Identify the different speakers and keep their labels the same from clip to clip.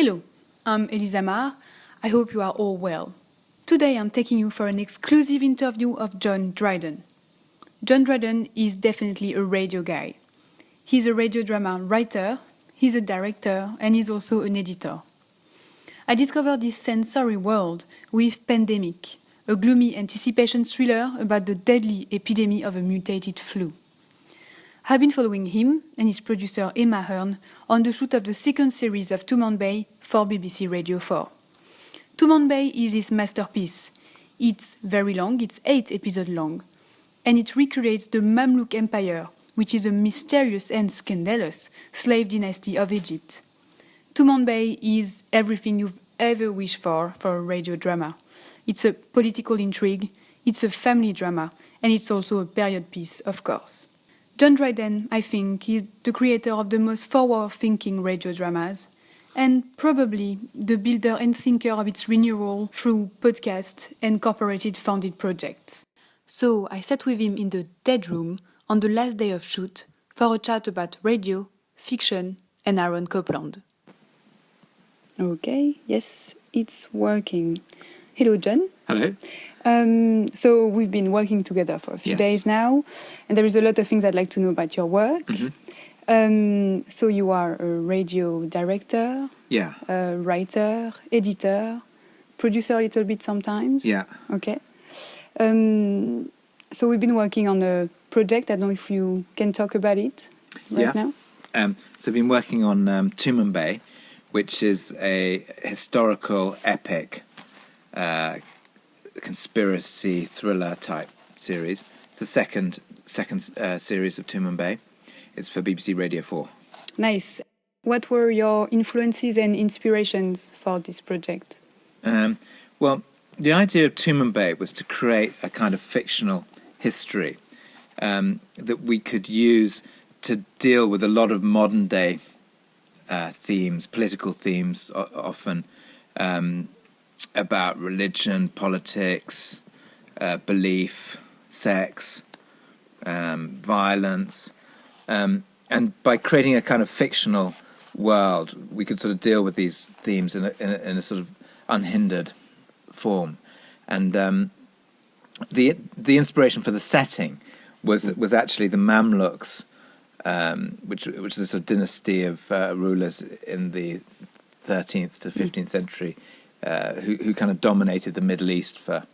Speaker 1: Hello, I'm Elisa Mar. I hope you are all well. Today I'm taking you for an exclusive interview of John Dryden. John Dryden is definitely a radio guy. He's a radio drama writer, he's a director, and he's also an editor. I discovered this sensory world with Pandemic, a gloomy anticipation thriller about the deadly epidemic of a mutated flu. I've been following him and his producer Emma Hearn on the shoot of the second series of Two-Man Bay for BBC Radio 4. Two-Man Bay is his masterpiece. It's very long, it's 8 episodes long, and it recreates the Mamluk Empire, which is a mysterious and scandalous slave dynasty of Egypt. Two-Man Bay is everything you've ever wished for a radio drama. It's a political intrigue, it's a family drama, and it's also a period piece, of course. John Dryden, I think, is the creator of the most forward-thinking radio dramas, and probably the builder and thinker of its renewal through podcasts and corporate-funded projects. So I sat with him in the Dead Room on the last day of shoot for a chat about radio, fiction, and Aaron Copland. Okay, yes, it's working. Hello, John.
Speaker 2: Hello.
Speaker 1: So we've been working together for a few days now, and there is a lot of things I'd like to know about your work.
Speaker 2: Mm-hmm.
Speaker 1: So you are a radio director, a writer, editor, producer a little bit sometimes.
Speaker 2: Yeah.
Speaker 1: Okay. So we've been working on a project. I don't know if you can talk about it now.
Speaker 2: So I've been working on Two-Man Bay, which is a historical epic conspiracy thriller type series. It's the second series of Two-Man Bay. It's for BBC Radio 4.
Speaker 1: Nice. What were your influences and inspirations for this project?
Speaker 2: Well, the idea of Two-Man Bay was to create a kind of fictional history that we could use to deal with a lot of modern day themes, political themes often, about religion, politics, belief, sex, violence. And by creating a kind of fictional world, we could sort of deal with these themes in a sort of unhindered form. And the inspiration for the setting was actually the Mamluks, which is a sort of dynasty of rulers in the 13th to 15th century, who kind of dominated the Middle East for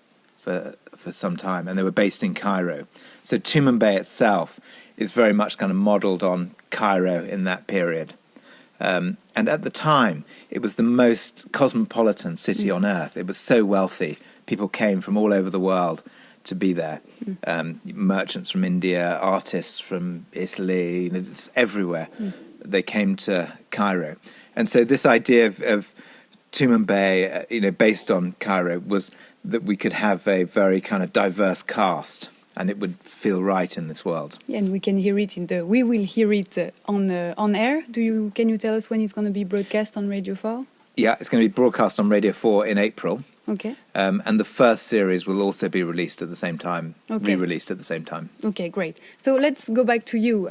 Speaker 2: some time, and they were based in Cairo. So Two-Man Bay itself is very much kind of modelled on Cairo in that period. And at the time, it was the most cosmopolitan city on earth. It was so wealthy. People came from all over the world to be there. Merchants from India, artists from Italy, it's everywhere. They came to Cairo. And so this idea of Two-Man Bay, based on Cairo, was that we could have a very kind of diverse cast, and it would feel right in this world. Yeah, and we can hear it we will hear it on air. Can you tell us when it's going to be broadcast on Radio 4? Yeah, it's going to be broadcast on Radio 4 in April. Okay. And the first series will also be released at the same time, re-released at the same time. Okay, great. So let's go back to you.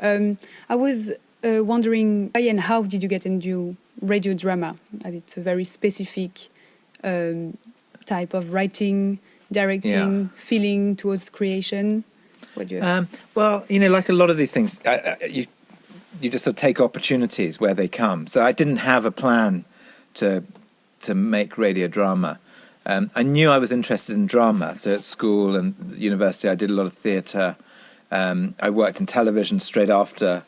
Speaker 2: I was wondering, why and how did you get into radio drama? It's a very specific type of writing, directing, feeling towards creation. What do you? Well, like a lot of these things, you just sort of take opportunities where they come. So I didn't have a plan to make radio drama. I knew I was interested in drama. So at school and university, I did a lot of theatre. I worked in television straight after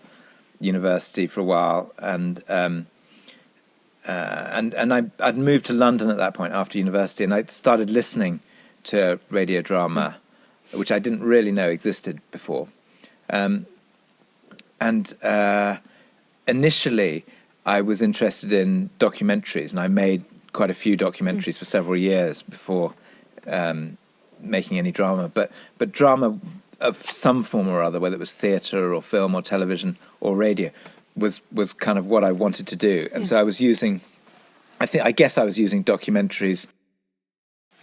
Speaker 2: university for a while, and I'd moved to London at that point after university, and I started listening to radio drama, which I didn't really know existed before. Initially, I was interested in documentaries, and I made quite a few documentaries for several years before making any drama. But drama of some form or other, whether it was theatre or film or television or radio, was kind of what I wanted to do. And so I was using, I guess I was using documentaries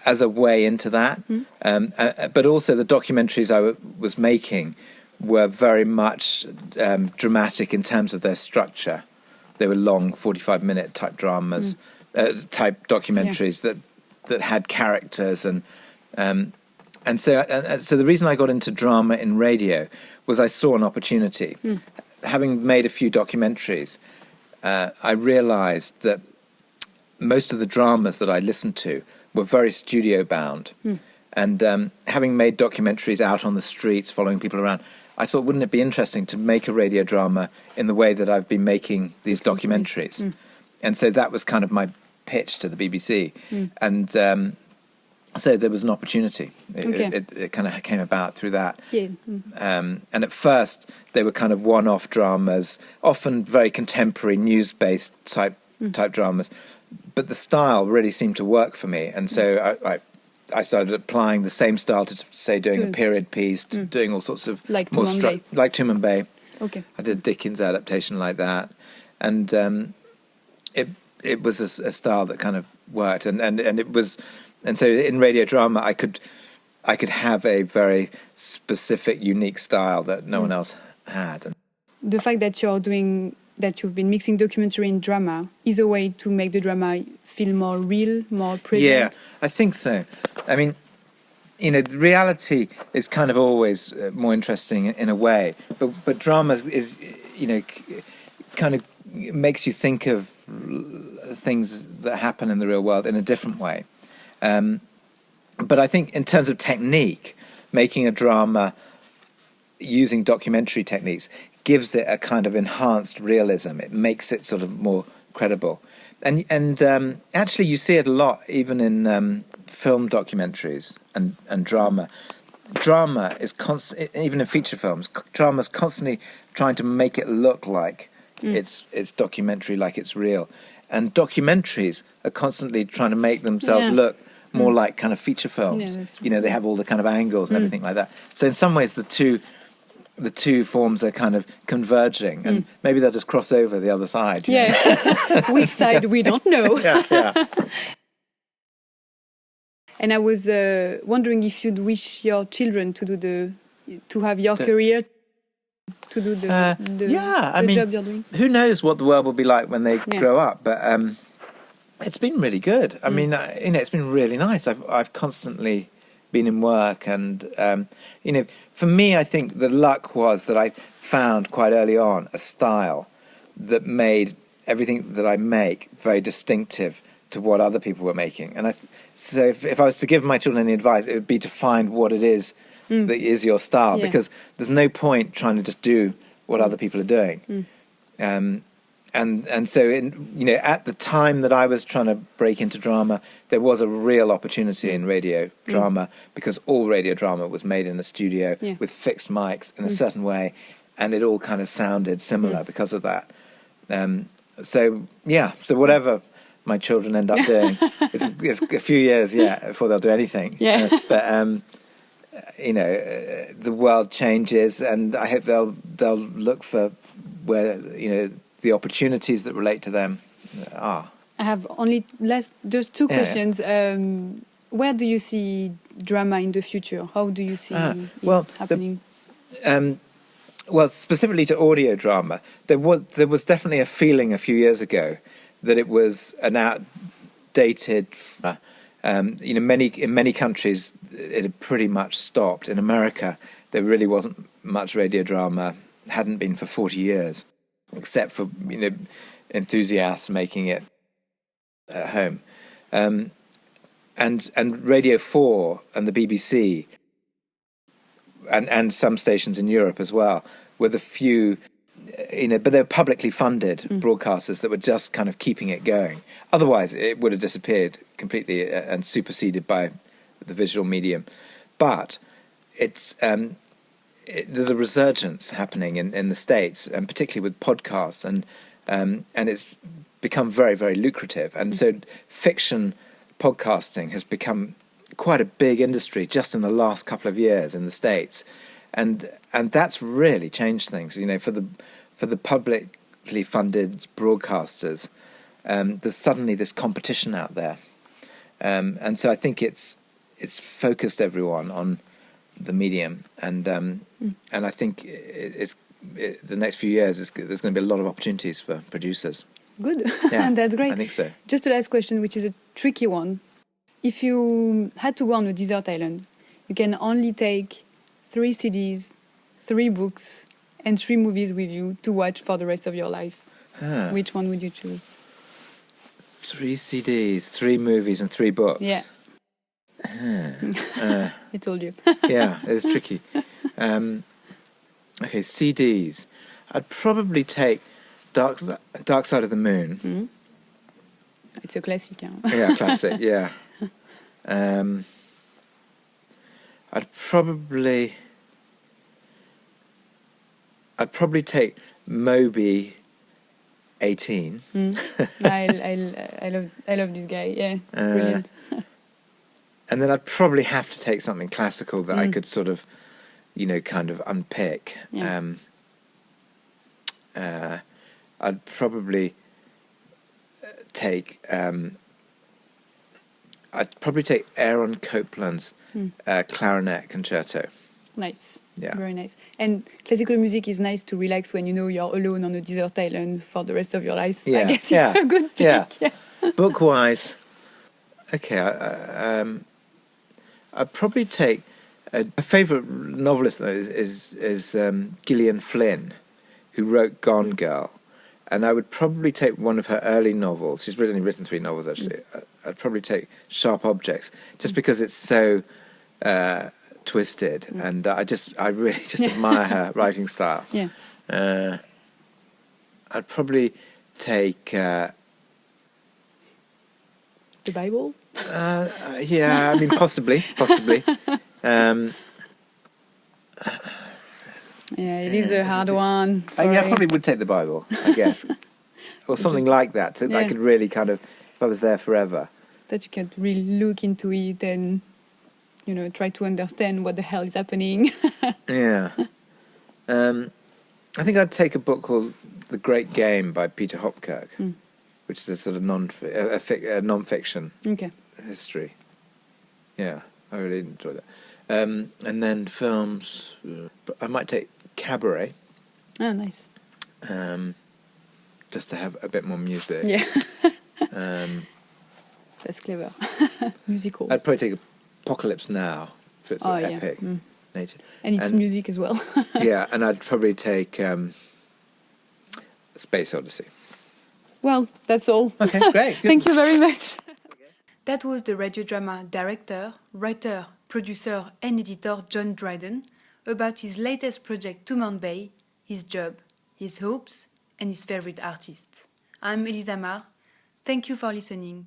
Speaker 2: as a way into that. But also the documentaries I was making were very much dramatic in terms of their structure. they were long 45-minute type dramas, type documentaries that had characters and so the reason I got into drama in radio was I saw an opportunity. Having made a few documentaries, I realized that most of the dramas that I listened to were very studio bound. And having made documentaries out on the streets, following people around, I thought, wouldn't it be interesting to make a radio drama in the way that I've been making these documentaries? And so that was kind of my pitch to the BBC. And so there was an opportunity. It kind of came about through that. And at first, they were kind of one-off dramas, often very contemporary, news-based type dramas. But the style really seemed to work for me. And so I started applying the same style to, say, doing a period piece, to doing all sorts of...
Speaker 1: Like
Speaker 2: Tumanbay.
Speaker 1: Okay.
Speaker 2: I did a Dickens adaptation like that. And it was a style that kind of worked. And it was... And so in radio drama, I could have a very specific, unique style that no one else had.
Speaker 1: The fact that you've been mixing documentary and drama is a way to make the drama feel more real, more present.
Speaker 2: Yeah, I think so. I mean, the reality is kind of always more interesting in a way, but drama is, kind of makes you think of things that happen in the real world in a different way. But I think in terms of technique, making a drama using documentary techniques gives it a kind of enhanced realism. It makes it sort of more credible. And actually you see it a lot even in film documentaries and drama. Drama is constant, even in feature films, drama is constantly trying to make it look like it's documentary, like it's real. And documentaries are constantly trying to make themselves look more like kind of feature films. They have all the kind of angles and everything like that. So in some ways, the two forms are kind of converging, and maybe they'll just cross over the other side.
Speaker 1: Which side we don't know. And I was wondering if you'd wish your children to have your career, to do the job you're doing.
Speaker 2: Who knows what the world will be like when they grow up? But it's been really good. I mean, it's been really nice. I've constantly been in work, and for me, I think the luck was that I found quite early on a style that made everything that I make very distinctive to what other people were making. And so if I was to give my children any advice, it would be to find what it is that is your style, because there's no point trying to just do what other people are doing. And so, at the time that I was trying to break into drama, there was a real opportunity in radio drama, because all radio drama was made in a studio with fixed mics in a certain way, and it all kind of sounded similar because of that. So whatever my children end up doing, it's a few years before they'll do anything. But the world changes, and I hope they'll look for where the opportunities that relate to them are.
Speaker 1: I have just two questions. Where do you see drama in the future? How do you see it happening?
Speaker 2: Specifically to audio drama, there was definitely a feeling a few years ago that it was an outdated. In many countries, it had pretty much stopped. In America, there really wasn't much radio drama, hadn't been for 40 years. Except for enthusiasts making it at home, and Radio 4 and the BBC and some stations in Europe as well were the few, but they're publicly funded broadcasters that were just kind of keeping it going. Otherwise, it would have disappeared completely and superseded by the visual medium. But it's there's a resurgence happening in the States, and particularly with podcasts, and it's become very, very lucrative. And so fiction podcasting has become quite a big industry just in the last couple of years in the States, and that's really changed things. For the publicly funded broadcasters, there's suddenly this competition out there, and so I think it's focused everyone on the medium, and I think it's the next few years, there's going to be a lot of opportunities for producers.
Speaker 1: Good.
Speaker 2: Yeah,
Speaker 1: That's great.
Speaker 2: I think so.
Speaker 1: Just a last question, which is a tricky one. If you had to go on a desert island, you can only take 3 CDs, 3 books, and 3 movies with you to watch for the rest of your life.
Speaker 2: Ah.
Speaker 1: Which one would you choose?
Speaker 2: 3 CDs, 3 movies, and 3 books.
Speaker 1: Yeah. I told you.
Speaker 2: Yeah, it's tricky. Okay, CDs. I'd probably take Dark Side of the Moon.
Speaker 1: It's a classic. Hein?
Speaker 2: Yeah, classic. Yeah. I'd probably take Moby 18.
Speaker 1: I love this guy. Yeah, brilliant.
Speaker 2: And then I'd probably have to take something classical that I could sort of, kind of unpick.
Speaker 1: Yeah.
Speaker 2: I'd probably take Aaron Copland's clarinet concerto.
Speaker 1: Nice.
Speaker 2: Yeah.
Speaker 1: Very nice. And classical music is nice to relax when you know you're alone on a desert island for the rest of your life.
Speaker 2: Yeah.
Speaker 1: I guess it's a good pick.
Speaker 2: Yeah. Book-wise, okay, I'd probably take a favourite novelist though is Gillian Flynn, who wrote Gone Girl, and I would probably take one of her early novels. She's only written 3 novels actually. I'd probably take Sharp Objects, just because it's so twisted, and I really just admire her writing style.
Speaker 1: Yeah.
Speaker 2: I'd probably take
Speaker 1: The Bible?
Speaker 2: yeah, I mean possibly.
Speaker 1: Yeah, it is a hard one.
Speaker 2: Yeah, I probably would take the Bible, I guess, or something like that. So I could really kind of, if I was there forever,
Speaker 1: that you can really look into it and try to understand what the hell is happening.
Speaker 2: Yeah. I think I'd take a book called The Great Game by Peter Hopkirk, which is a sort of non-fiction history. Yeah, I really enjoy that. And then films, I might take Cabaret.
Speaker 1: Oh, nice.
Speaker 2: Just to have a bit more music.
Speaker 1: Yeah. That's clever. Musicals.
Speaker 2: I'd probably take Apocalypse Now, if it's epic. Nature.
Speaker 1: And it's music as well.
Speaker 2: Yeah, and I'd probably take Space Odyssey.
Speaker 1: Well, that's all.
Speaker 2: Okay, great.
Speaker 1: Thank you very much. That was the radio drama director, writer, producer and editor John Dryden about his latest project Two-Man Bay, his job, his hopes and his favorite artists. I'm Elisa Mar. Thank you for listening.